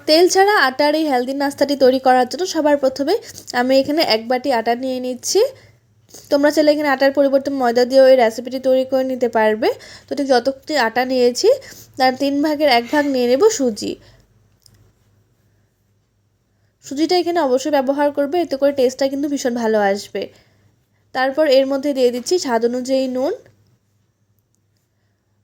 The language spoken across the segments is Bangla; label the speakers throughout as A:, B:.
A: তেল ছাড়া আটার এই হেলদি নাস্তাটি তৈরি করার জন্য সবার প্রথমে আমি এখানে 1 বাটি আটা নিয়ে নিচ্ছি। তোমরা চাইলে এখানে আটার পরিবর্তে ময়দা দিয়েও এই রেসিপিটি তৈরি করে নিতে পারবে। তো ঠিক যতটুকু আটা নিয়েছি তার 3 ভাগের 1 ভাগ নিয়ে নেব সুজি। সুজিটা এখানে অবশ্যই ব্যবহার করবে, এতে করে টেস্টটা কিন্তু ভীষণ ভালো আসবে। তারপর এর মধ্যে দিয়ে দিচ্ছি স্বাদ অনুযায়ী নুন,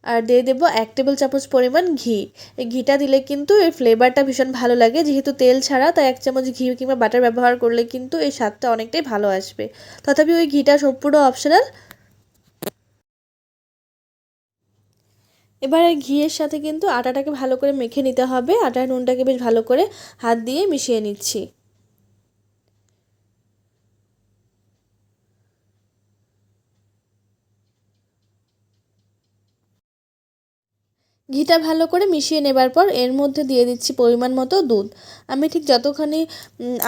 A: আর দিয়ে দেব 1 টেবিল চামচ পরিমাণ ঘি। এই ঘিটা দিলে কিন্তু এর ফ্লেভারটা ভীষণ ভালো লাগে, যেহেতু তেল ছাড়া, তাই 1 চামচ ঘি কিংবা বাটার ব্যবহার করলে কিন্তু এই স্বাদটা অনেকটাই ভালো আসবে। তথাপি ওই ঘিটা সম্পূর্ণ অপশনাল। এবারে ঘিয়ের সাথে কিন্তু আটাটাকে ভালো করে মেখে নিতে হবে। আটার নুনটাকে বেশ ভালো করে হাত দিয়ে মিশিয়ে নিচ্ছি। ঘিটা ভালো করে মিশিয়ে নেবার পর এর মধ্যে দিয়ে দিচ্ছি পরিমাণ মতো দুধ। আমি ঠিক যতখানি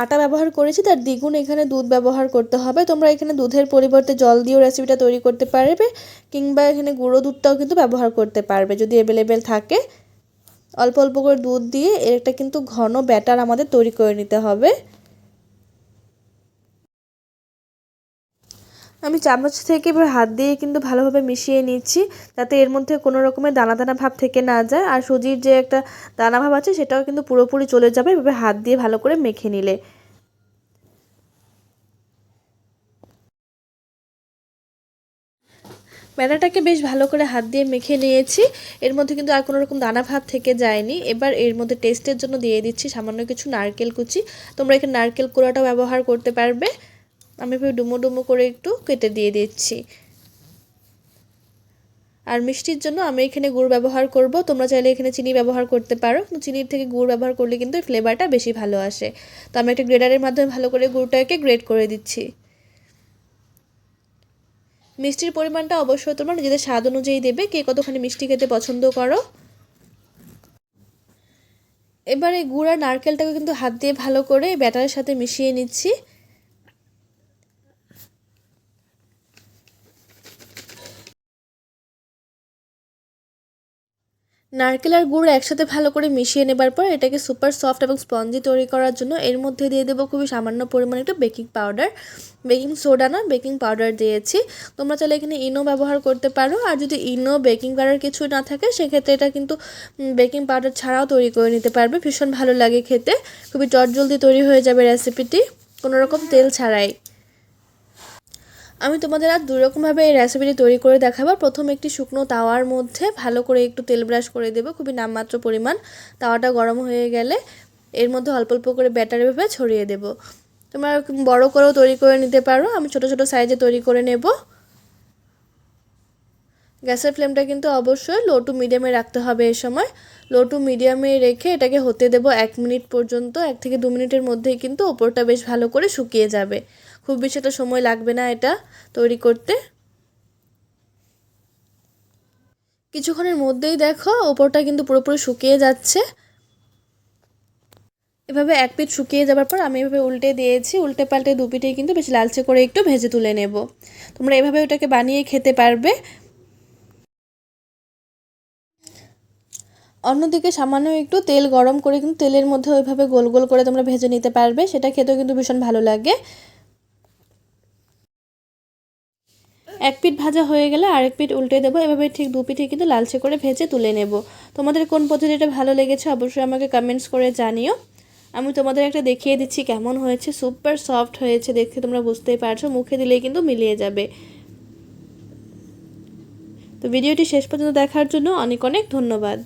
A: আটা ব্যবহার করেছি তার দ্বিগুণ এখানে দুধ ব্যবহার করতে হবে। তোমরা এখানে দুধের পরিবর্তে জল দিয়েও রেসিপিটা তৈরি করতে পারবে, কিংবা এখানে গুঁড়ো দুধটাও কিন্তু ব্যবহার করতে পারবে যদি অ্যাভেলেবেল থাকে। অল্প অল্প করে দুধ দিয়ে এর একটা কিন্তু ঘন ব্যাটার আমাদের তৈরি করে নিতে হবে। আমি চামচ থেকে এবার হাত দিয়ে কিন্তু ভালোভাবে মিশিয়ে নিচ্ছি, যাতে এর মধ্যে কোনো রকমের দানা দানা ভাব থেকে না যায়, আর সুজির যে একটা দানা ভাব আছে সেটাও কিন্তু পুরোপুরি চলে যাবে এভাবে হাত দিয়ে ভালো করে মেখে নিলে। ব্যাটারটাকে বেশ ভালো করে হাত দিয়ে মেখে নিয়েছি। এর মধ্যে কিন্তু আর কোনো রকম দানা ভাব থেকে যায়নি। এবার এর মধ্যে টেস্টের জন্য দিয়ে দিচ্ছি সামান্য কিছু নারকেল কুচি। তোমরা এখানে নারকেল কোড়াটাও ব্যবহার করতে পারবে। আমি এভাবে ডুমো ডুমো করে একটু কেটে দিয়ে দিচ্ছি। আর মিষ্টির জন্য আমি এখানে গুড় ব্যবহার করব। তোমরা চাইলে এখানে চিনি ব্যবহার করতে পারো, কিন্তু চিনির থেকে গুড় ব্যবহার করলে কিন্তু ফ্লেভারটা বেশি ভালো আসে। তো আমি একটা গ্রেটারের মাধ্যমে ভালো করে গুড়টাকে গ্রেট করে দিচ্ছি। মিষ্টির পরিমাণটা অবশ্যই তোমরা নিজেদের স্বাদ অনুযায়ী দেবে, কে কতখানি মিষ্টি খেতে পছন্দ করো। এবারে গুড় আর নারকেলটাকে কিন্তু হাত দিয়ে ভালো করে ব্যাটারের সাথে মিশিয়ে নিচ্ছি। নারকেল আর গুড় একসাথে ভালো করে মিশিয়ে নেবার পর এটাকে সুপার সফট এবং স্পঞ্জি তৈরি করার জন্য এর মধ্যে দিয়ে দেবো খুবই সামান্য পরিমাণে একটু বেকিং পাউডার। বেকিং সোডা না, বেকিং পাউডার দিয়েছি। তোমরা চাইলে এখানে ইনো ব্যবহার করতে পারো, আর যদি ইনো বেকিং পাউডার কিছু না থাকে সেক্ষেত্রে এটা কিন্তু বেকিং পাউডার ছাড়াও তৈরি করে নিতে পারবে। ভীষণ ভালো লাগে খেতে, খুবই চটজলদি তৈরি হয়ে যাবে রেসিপিটি কোনো রকম তেল ছাড়াই। আমি তোমাদের আর দুই রকমভাবে এই রেসিপিটি তৈরি করে দেখাবো। প্রথম একটি শুকনো তাওয়ার মধ্যে ভালো করে একটু তেল ব্রাশ করে দেবো, খুবই নামমাত্র পরিমাণ। তাওয়াটা গরম হয়ে গেলে এর মধ্যে অল্প অল্প করে ব্যাটার এভাবে ছড়িয়ে দেবো। তোমরা বড় করেও তৈরি করে নিতে পারো, আমি ছোট ছোট সাইজে তৈরি করে নেব। গ্যাসের ফ্লেমটা কিন্তু অবশ্যই লো টু মিডিয়ামে রাখতে হবে। এই সময় লো টু মিডিয়ামে রেখে এটাকে হতে দেব 1 মিনিট পর্যন্ত। 1 থেকে 2 মিনিটের মধ্যেই কিন্তু ওপরটা বেশ ভালো করে শুকিয়ে যাবে। খুব বেশি একটা সময় লাগবে না এটা তৈরি করতে। কিছুক্ষণের মধ্যেই দেখো ওপরটা কিন্তু পুরোপুরি শুকিয়ে যাচ্ছে। এভাবে এক পিঠ শুকিয়ে যাবার পর আমি এভাবে উল্টে দিয়েছি। উল্টে পাল্টে দু পিঠেই কিন্তু বেশ লালচে করে একটু ভেজে তুলে নেব। তোমরা এভাবে ওটাকে বানিয়ে খেতে পারবে। অন্যদিকে সামান্য একটু তেল গরম করে কিন্তু তেলের মধ্যে ওইভাবে গোল গোল করে তোমরা ভেজে নিতে পারবে, সেটা খেতেও কিন্তু ভীষণ ভালো লাগে। এক পিঠ ভাজা হয়ে গেলে আরেক পিঠ উল্টে দেবো। এভাবে ঠিক দু পিঠে কিন্তু লালচে করে ভেজে তুলে নেব। তোমাদের কোন পদ্ধতিটা ভালো লেগেছে অবশ্যই আমাকে কমেন্টস করে জানিও। আমি তোমাদের একটা দেখিয়ে দিচ্ছি কেমন হয়েছে। সুপার সফট হয়েছে, দেখতে তোমরা বুঝতেই পারছো, মুখে দিলেই কিন্তু মিলিয়ে যাবে। তো ভিডিওটি শেষ পর্যন্ত দেখার জন্য অনেক অনেক ধন্যবাদ।